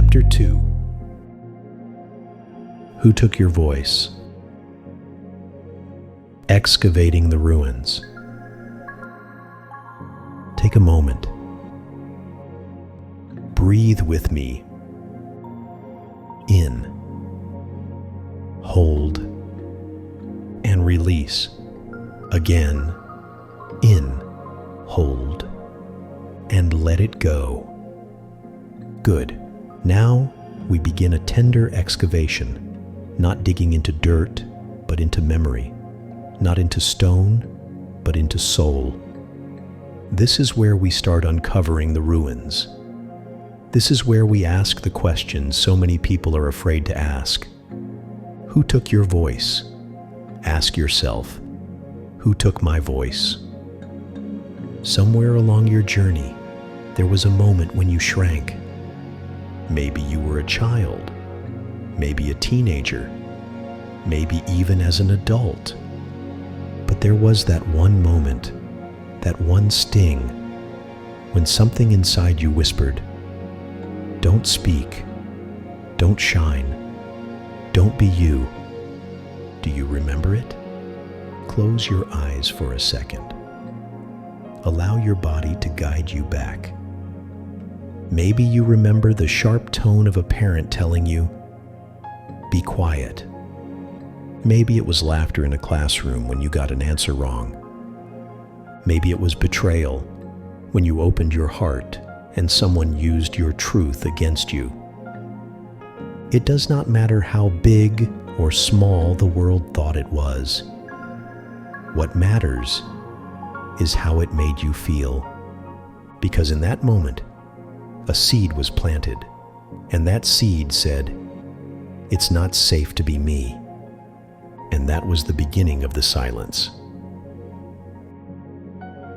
Chapter 2. Who took your voice? Excavating the ruins. Take a moment. Breathe with me. In. Hold. And release. Again. In. Hold. And let it go. Good. Now we begin a tender excavation, not digging into dirt, but into memory, not into stone, but into soul. This is where we start uncovering the ruins. This is where we ask the questions so many people are afraid to ask. Who took your voice? Ask yourself, who took my voice? Somewhere along your journey, there was a moment when you shrank. Maybe you were a child, maybe a teenager, maybe even as an adult. But there was that one moment, that one sting, when something inside you whispered, "Don't speak, don't shine, don't be you." Do you remember it? Close your eyes for a second. Allow your body to guide you back. Maybe you remember the sharp tone of a parent telling you, "Be quiet." Maybe it was laughter in a classroom when you got an answer wrong. Maybe it was betrayal when you opened your heart and someone used your truth against you. It does not matter how big or small the world thought it was. What matters is how it made you feel. Because in that moment, a seed was planted, and that seed said, "It's not safe to be me." And that was the beginning of the silence.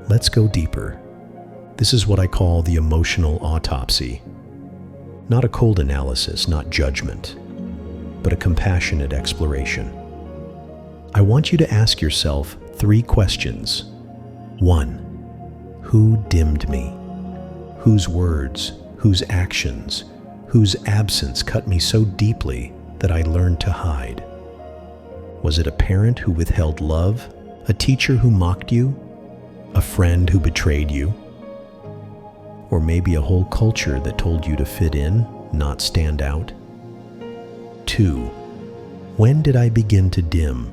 Let's go deeper. This is what I call the emotional autopsy. Not a cold analysis, not judgment, but a compassionate exploration. I want you to ask yourself 3 questions. 1. Who dimmed me? Whose words, whose actions, whose absence cut me so deeply that I learned to hide? Was it a parent who withheld love? A teacher who mocked you? A friend who betrayed you? Or maybe a whole culture that told you to fit in, not stand out? 2. When did I begin to dim?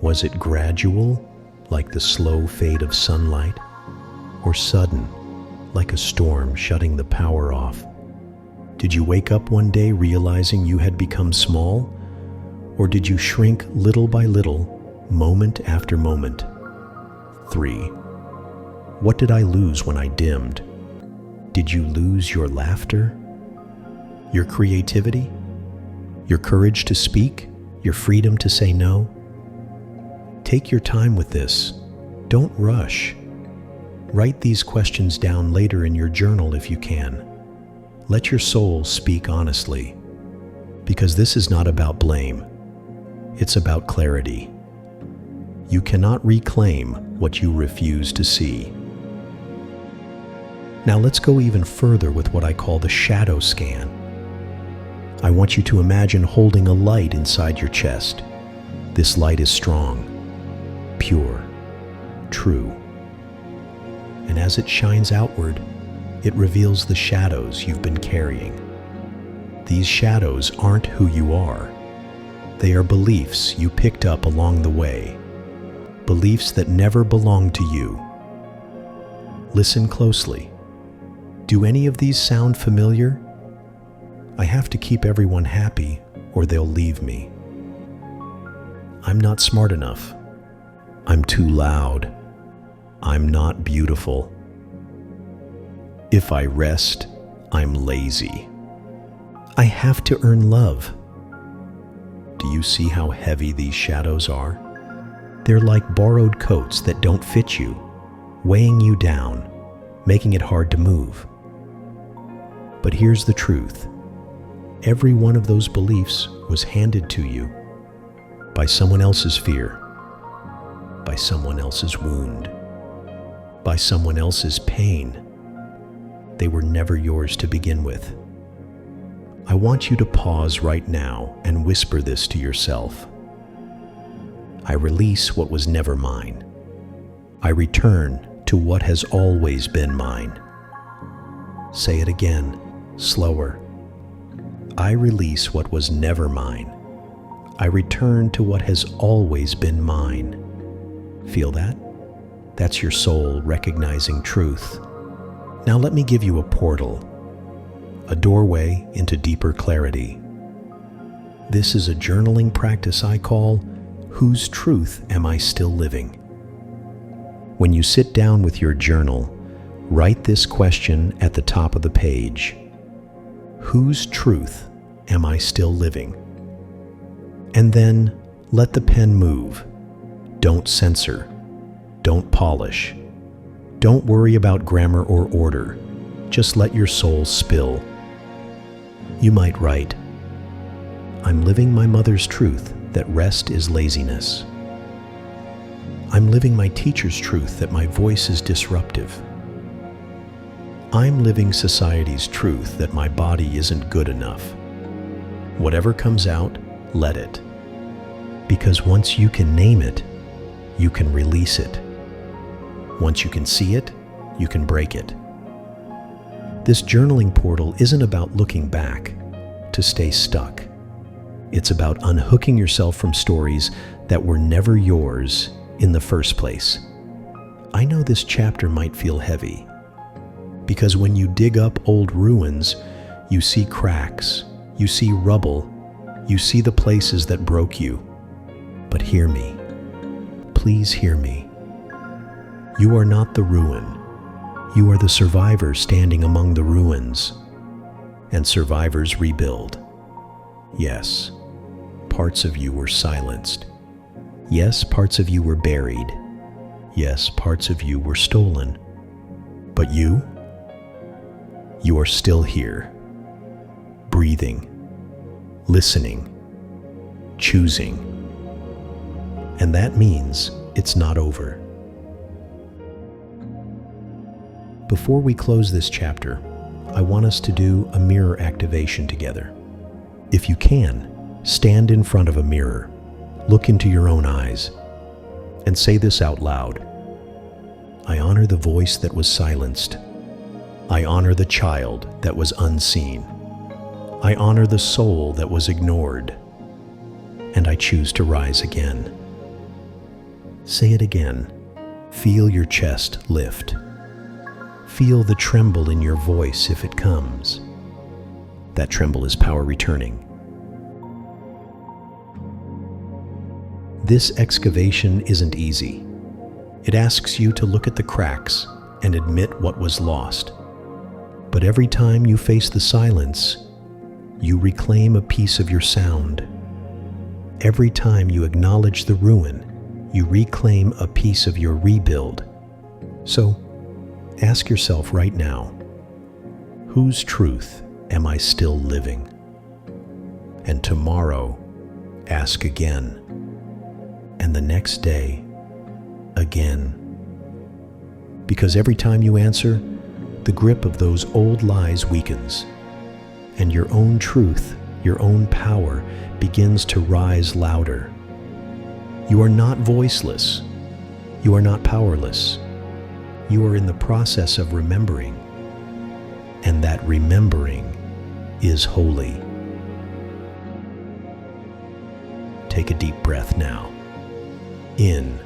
Was it gradual, like the slow fade of sunlight? Or sudden, like a storm shutting the power off? Did you wake up one day realizing you had become small? Or did you shrink little by little, moment after moment? 3. What did I lose when I dimmed? Did you lose your laughter? Your creativity? Your courage to speak? Your freedom to say no? Take your time with this. Don't rush. Write these questions down later in your journal if you can. Let your soul speak honestly, because this is not about blame. It's about clarity. You cannot reclaim what you refuse to see. Now let's go even further with what I call the shadow scan. I want you to imagine holding a light inside your chest. This light is strong, pure, true. And as it shines outward, it reveals the shadows you've been carrying. These shadows aren't who you are. They are beliefs you picked up along the way, beliefs that never belonged to you. Listen closely. Do any of these sound familiar? I have to keep everyone happy or they'll leave me. I'm not smart enough. I'm too loud. I'm not beautiful. If I rest, I'm lazy. I have to earn love. Do you see how heavy these shadows are? They're like borrowed coats that don't fit you, weighing you down, making it hard to move. But here's the truth. Every one of those beliefs was handed to you by someone else's fear, by someone else's wound, by someone else's pain. They were never yours to begin with. I want you to pause right now and whisper this to yourself. I release what was never mine. I return to what has always been mine. Say it again, slower. I release what was never mine. I return to what has always been mine. Feel that? That's your soul recognizing truth. Now let me give you a portal, a doorway into deeper clarity. This is a journaling practice I call, Whose Truth Am I Still Living? When you sit down with your journal, write this question at the top of the page. Whose truth am I still living? And then let the pen move. Don't censor. Don't polish. Don't worry about grammar or order. Just let your soul spill. You might write, I'm living my mother's truth that rest is laziness. I'm living my teacher's truth that my voice is disruptive. I'm living society's truth that my body isn't good enough. Whatever comes out, let it. Because once you can name it, you can release it. Once you can see it, you can break it. This journaling portal isn't about looking back to stay stuck. It's about unhooking yourself from stories that were never yours in the first place. I know this chapter might feel heavy, because when you dig up old ruins, you see cracks, you see rubble, you see the places that broke you. But hear me. Please hear me. You are not the ruin. You are the survivor standing among the ruins. And survivors rebuild. Yes, parts of you were silenced. Yes, parts of you were buried. Yes, parts of you were stolen. But you are still here, breathing, listening, choosing. And that means it's not over. Before we close this chapter, I want us to do a mirror activation together. If you can, stand in front of a mirror, look into your own eyes, and say this out loud. I honor the voice that was silenced. I honor the child that was unseen. I honor the soul that was ignored. And I choose to rise again. Say it again. Feel your chest lift. Feel the tremble in your voice if it comes. That tremble is power returning. This excavation isn't easy. It asks you to look at the cracks and admit what was lost. But every time you face the silence, you reclaim a piece of your sound. Every time you acknowledge the ruin, you reclaim a piece of your rebuild. So, ask yourself right now, whose truth am I still living? And tomorrow, ask again. And the next day, again. Because every time you answer, the grip of those old lies weakens, and your own truth, your own power begins to rise louder. You are not voiceless. You are not powerless. You are in the process of remembering, and that remembering is holy. Take a deep breath now. In.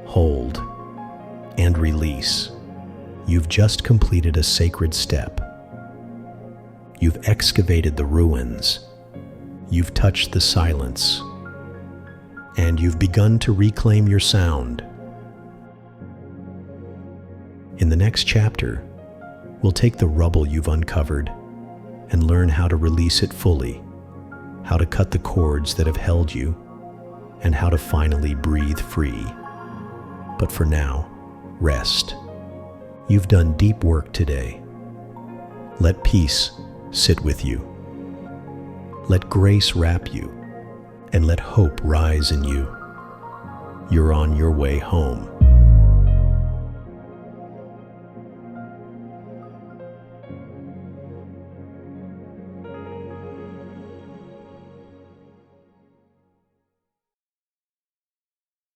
Hold. And release. You've just completed a sacred step. You've excavated the ruins. You've touched the silence. And you've begun to reclaim your sound. In the next chapter, we'll take the rubble you've uncovered and learn how to release it fully, how to cut the cords that have held you, and how to finally breathe free. But for now, rest. You've done deep work today. Let peace sit with you. Let grace wrap you, and let hope rise in you. You're on your way home.